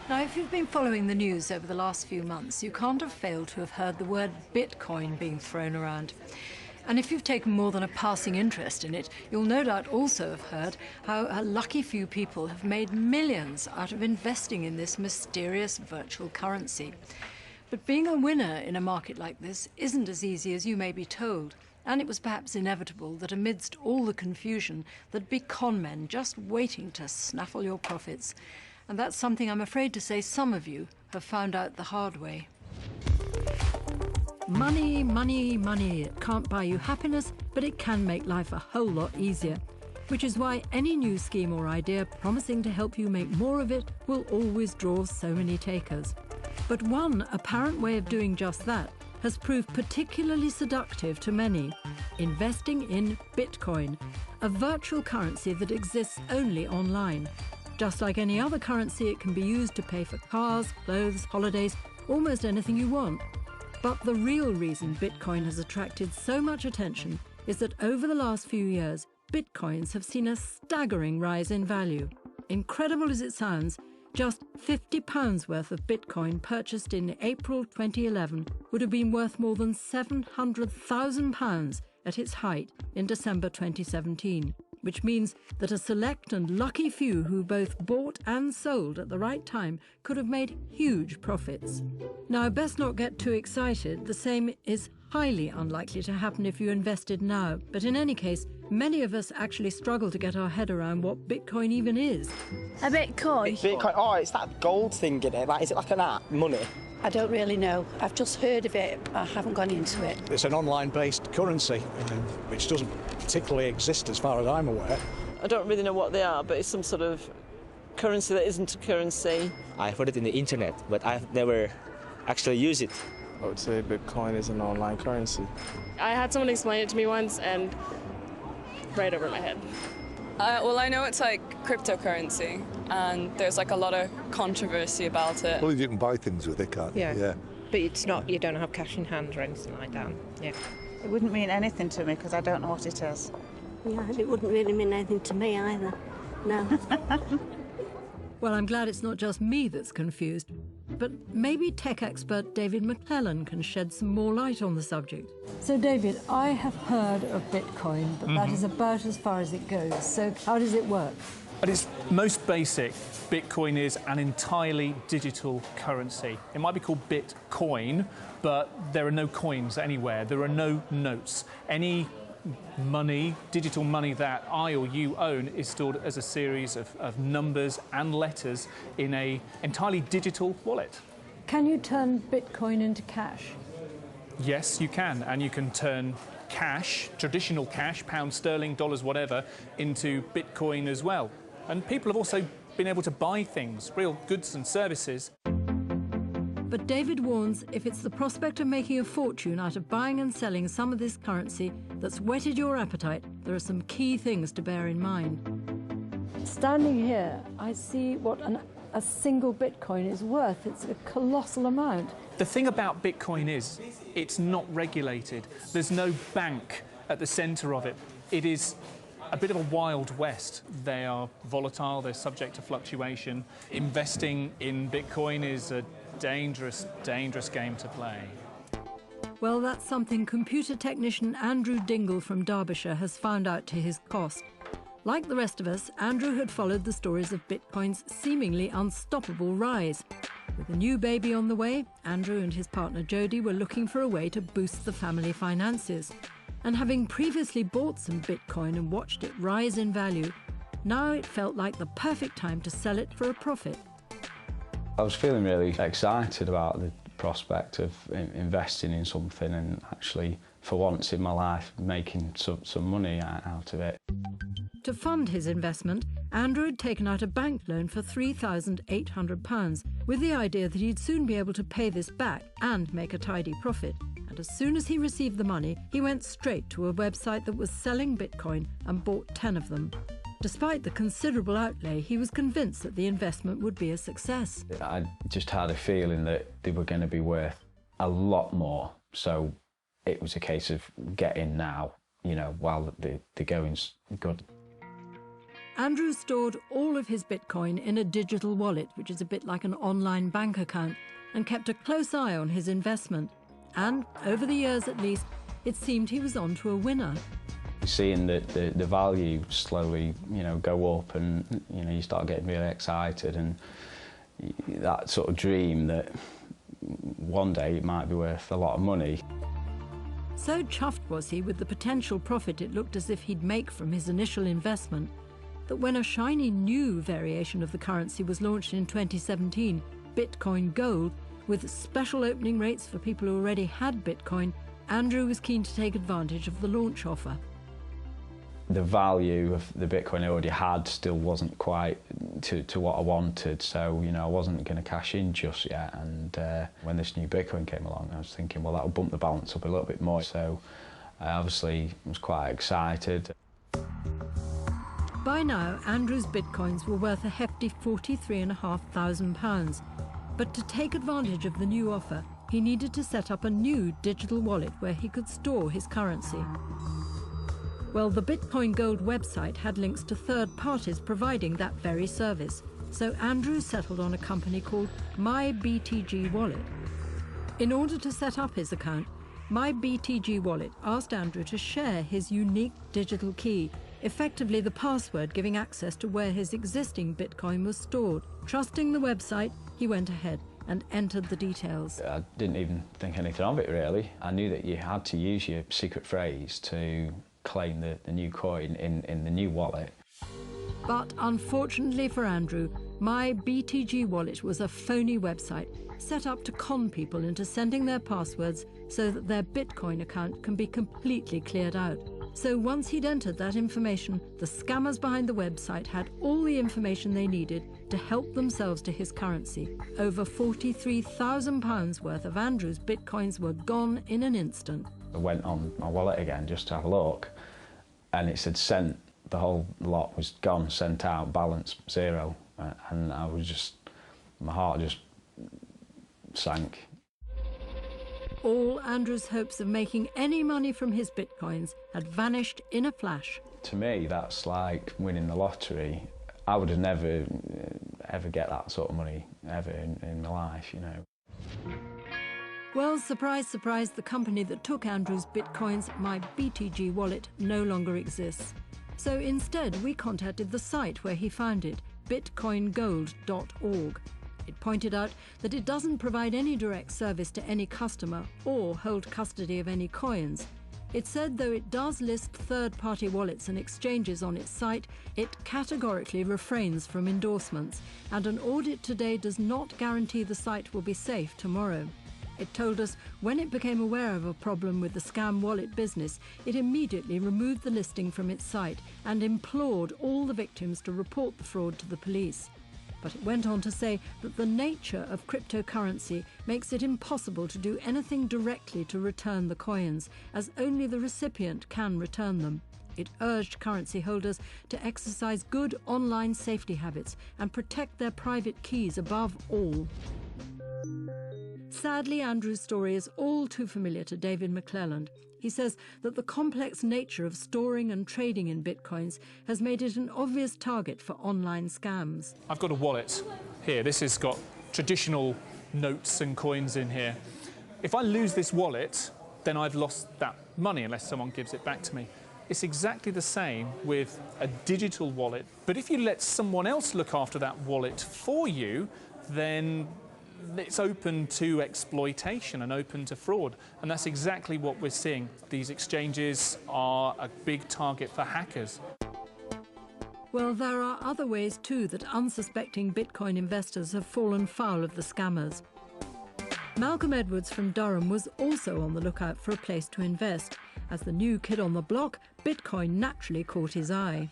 Now, if you've been following the news over the last few months, you can't have failed to have heard the word Bitcoin being thrown around. And if you've taken more than a passing interest in it, you'll no doubt also have heard how a lucky few people have made millions out of investing in this mysterious virtual currency. But being a winner in a market like this isn't as easy as you may be told. And it was perhaps inevitable that amidst all the confusion, there'd be con men just waiting to snaffle your profits. And that's something I'm afraid to say some of you have found out the hard way. Money, money, money. It can't buy you happiness, but it can make life a whole lot easier. Which is why any new scheme or idea promising to help you make more of it will always draw so many takers. But one apparent way of doing just that has proved particularly seductive to many: investing in Bitcoin, a virtual currency that exists only online. Just like any other currency, it can be used to pay for cars, clothes, holidays, almost anything you want. But the real reason Bitcoin has attracted so much attention is that over the last few years, Bitcoins have seen a staggering rise in value. Incredible as it sounds, just £50 worth of Bitcoin purchased in April 2011 would have been worth more than £700,000 at its height in December 2017, which means that a select and lucky few who both bought and sold at the right time could have made huge profits. Now, best not get too excited. The same is highly unlikely to happen if you invested now. But in any case, many of us actually struggle to get our head around what Bitcoin even is. A Bitcoin? Bitcoin, oh, it's that gold thing in it. Like, is it like an app, money? I don't really know. I've just heard of it. I haven't gone into it. It's an online-based currency, which doesn't particularly exist as far as I'm aware. I don't really know what they are, but it's some sort of currency that isn't a currency. I've heard it in the internet, but I've never actually used it. I would say Bitcoin is an online currency. I had someone explain it to me once, and right over my head. Well, I know it's like cryptocurrency, and there's like a lot of controversy about it. Well, you can buy things with it, can't you? Yeah. But it's not, you don't have cash in hand or anything like that. Yeah. It wouldn't mean anything to me because I don't know what it is. Yeah, it wouldn't really mean anything to me either. No. Well, I'm glad it's not just me that's confused. But maybe tech expert David McClellan can shed some more light on the subject. So, David, I have heard of Bitcoin, but that is about as far as it goes. So how does it work? At its most basic, Bitcoin is an entirely digital currency. It might be called Bitcoin, but there are no coins anywhere. There are no notes. Any money, digital money that I or you own is stored as a series of numbers and letters in an entirely digital wallet. Can you turn Bitcoin into cash? Yes, you can, and you can turn cash, traditional cash, pounds sterling, dollars, whatever, into Bitcoin as well. And people have also been able to buy things, real goods and services. But David warns if it's the prospect of making a fortune out of buying and selling some of this currency that's whetted your appetite, there are some key things to bear in mind. Standing here, I see what a single Bitcoin is worth. It's a colossal amount. The thing about Bitcoin is it's not regulated. There's no bank at the centre of it. It is a bit of a wild west. They are volatile, they're subject to fluctuation. Investing in Bitcoin is a dangerous, dangerous game to play. Well, that's something computer technician Andrew Dingle from Derbyshire has found out to his cost. Like the rest of us, Andrew had followed the stories of Bitcoin's seemingly unstoppable rise. With a new baby on the way, Andrew and his partner Jodie were looking for a way to boost the family finances. And having previously bought some Bitcoin and watched it rise in value, now it felt like the perfect time to sell it for a profit. I was feeling really excited about the prospect of investing in something and actually, for once in my life, making some money out of it. To fund his investment, Andrew had taken out a bank loan for £3,800 with the idea that he'd soon be able to pay this back and make a tidy profit. And as soon as he received the money, he went straight to a website that was selling Bitcoin and bought 10 of them. Despite the considerable outlay, he was convinced that the investment would be a success. I just had a feeling that they were going to be worth a lot more. So it was a case of get in now, you know, while the going's good. Andrew stored all of his Bitcoin in a digital wallet, which is a bit like an online bank account, and kept a close eye on his investment. And, over the years at least, it seemed he was on to a winner. Seeing the value slowly, go up, and, you start getting really excited, and that sort of dream that one day it might be worth a lot of money. So chuffed was he with the potential profit it looked as if he'd make from his initial investment, that when a shiny new variation of the currency was launched in 2017, Bitcoin Gold, with special opening rates for people who already had Bitcoin, Andrew was keen to take advantage of the launch offer. The value of the Bitcoin I already had still wasn't quite to what I wanted, so I wasn't going to cash in just yet. And when this new Bitcoin came along, I was thinking, well, that'll bump the balance up a little bit more. So I obviously was quite excited. By now, Andrew's Bitcoins were worth a hefty £43,500. But to take advantage of the new offer, he needed to set up a new digital wallet where he could store his currency. Well, the Bitcoin Gold website had links to third parties providing that very service, so Andrew settled on a company called MyBTG Wallet. In order to set up his account, MyBTG Wallet asked Andrew to share his unique digital key, effectively the password giving access to where his existing Bitcoin was stored. Trusting the website, he went ahead and entered the details. I didn't even think anything of it, really. I knew that you had to use your secret phrase to claim the new coin in the new wallet. But unfortunately for Andrew, MyBTG Wallet was a phony website set up to con people into sending their passwords so that their Bitcoin account can be completely cleared out. So once he'd entered that information, the scammers behind the website had all the information they needed to help themselves to his currency. Over £43,000 worth of Andrew's Bitcoins were gone in an instant. I went on my wallet again just to have a look, and it said sent. The whole lot was gone, sent out, balance zero, and I was just, my heart just sank. All Andrew's hopes of making any money from his Bitcoins had vanished in a flash. To me, that's like winning the lottery. I would have never, ever get that sort of money ever in my life, Well, surprise, surprise, the company that took Andrew's Bitcoins, MyBTG Wallet, no longer exists. So instead, we contacted the site where he found it, bitcoingold.org. It pointed out that it doesn't provide any direct service to any customer or hold custody of any coins. It said though it does list third-party wallets and exchanges on its site, it categorically refrains from endorsements, and an audit today does not guarantee the site will be safe tomorrow. It told us when it became aware of a problem with the scam wallet business, it immediately removed the listing from its site and implored all the victims to report the fraud to the police. But it went on to say that the nature of cryptocurrency makes it impossible to do anything directly to return the coins, as only the recipient can return them. It urged currency holders to exercise good online safety habits and protect their private keys above all. Sadly, Andrew's story is all too familiar to David McClelland. He says that the complex nature of storing and trading in Bitcoins has made it an obvious target for online scams. I've got a wallet here. This has got traditional notes and coins in here. If I lose this wallet, then I've lost that money unless someone gives it back to me. It's exactly the same with a digital wallet. But if you let someone else look after that wallet for you, then it's open to exploitation and open to fraud. And that's exactly what we're seeing. These exchanges are a big target for hackers. Well, there are other ways too that unsuspecting Bitcoin investors have fallen foul of the scammers. Malcolm Edwards from Durham was also on the lookout for a place to invest. As the new kid on the block, Bitcoin naturally caught his eye.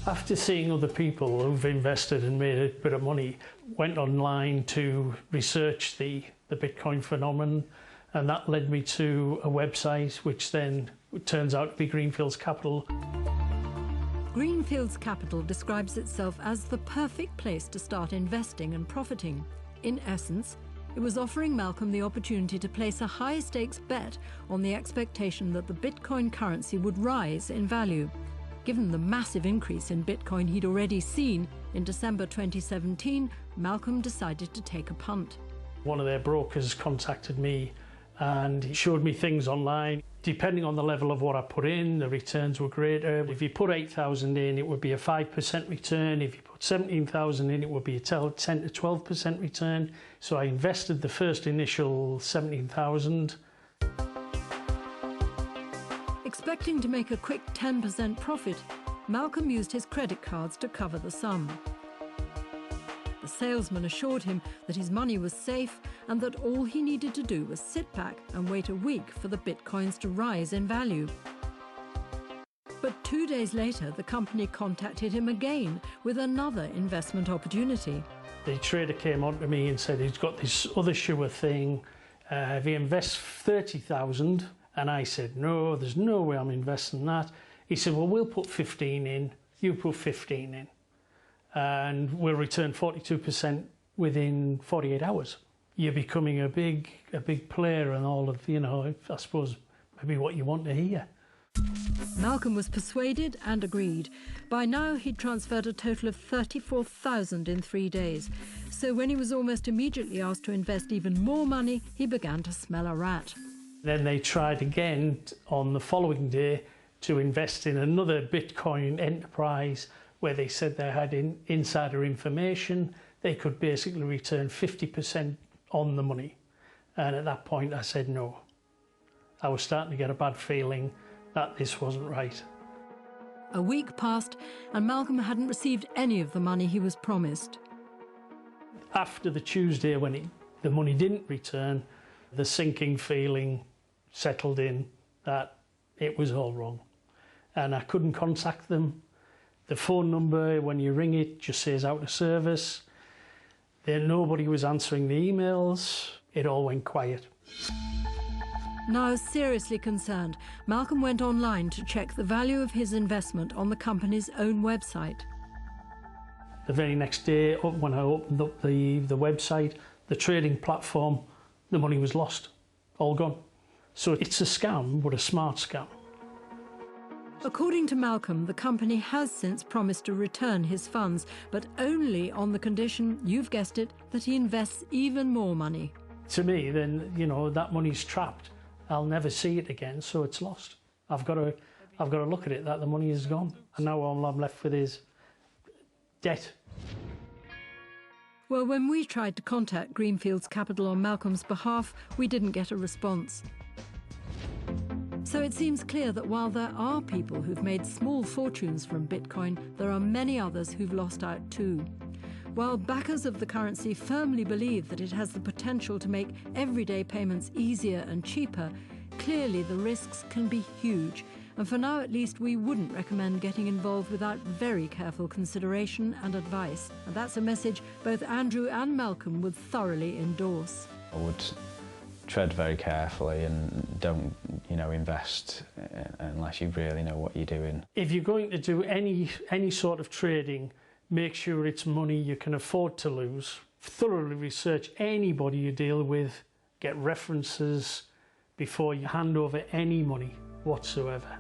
After seeing other people who've invested and made a bit of money, went online to research the Bitcoin phenomenon, and that led me to a website which then turns out to be Greenfields Capital. Greenfields Capital describes itself as the perfect place to start investing and profiting. In essence, it was offering Malcolm the opportunity to place a high-stakes bet on the expectation that the Bitcoin currency would rise in value. Given the massive increase in Bitcoin he'd already seen in December 2017, Malcolm decided to take a punt. One of their brokers contacted me and he showed me things online. Depending on the level of what I put in, the returns were greater. If you put 8,000 in, it would be a 5% return. If you put 17,000 in, it would be a 10 to 12% return. So I invested the first initial 17,000. Expecting to make a quick 10% profit, Malcolm used his credit cards to cover the sum. The salesman assured him that his money was safe and that all he needed to do was sit back and wait a week for the bitcoins to rise in value. But 2 days later, the company contacted him again with another investment opportunity. The trader came on to me and said he's got this other sure thing. If he invests 30,000, and I said, no, there's no way I'm investing that. He said, well, we'll put 15 in, you put 15 in, and we'll return 42% within 48 hours. You're becoming a big player and all of, you know, I suppose maybe what you want to hear. Malcolm was persuaded and agreed. By now, he'd transferred a total of 34,000 in 3 days. So when he was almost immediately asked to invest even more money, he began to smell a rat. Then they tried again on the following day to invest in another Bitcoin enterprise where they said they had insider information. They could basically return 50% on the money. And at that point I said no. I was starting to get a bad feeling that this wasn't right. A week passed and Malcolm hadn't received any of the money he was promised. After the Tuesday when the money didn't return, the sinking feeling settled in that it was all wrong. And I couldn't contact them. The phone number, when you ring it, just says out of service. Then nobody was answering the emails. It all went quiet. Now seriously concerned, Malcolm went online to check the value of his investment on the company's own website. The very next day, when I opened up the website, the trading platform, the money was lost, all gone. So it's a scam, but a smart scam. According to Malcolm, the company has since promised to return his funds, but only on the condition, you've guessed it, that he invests even more money. To me, then, you know, that money's trapped. I'll never see it again, so it's lost. I've got to look at it that the money is gone, and now all I'm left with is debt. Well, when we tried to contact Greenfields Capital on Malcolm's behalf, we didn't get a response. So it seems clear that while there are people who've made small fortunes from Bitcoin, there are many others who've lost out too. While backers of the currency firmly believe that it has the potential to make everyday payments easier and cheaper, clearly the risks can be huge. And for now, at least, we wouldn't recommend getting involved without very careful consideration and advice. And that's a message both Andrew and Malcolm would thoroughly endorse. I would tread very carefully and don't, invest unless you really know what you're doing. If you're going to do any sort of trading, make sure it's money you can afford to lose. Thoroughly research anybody you deal with, get references before you hand over any money whatsoever.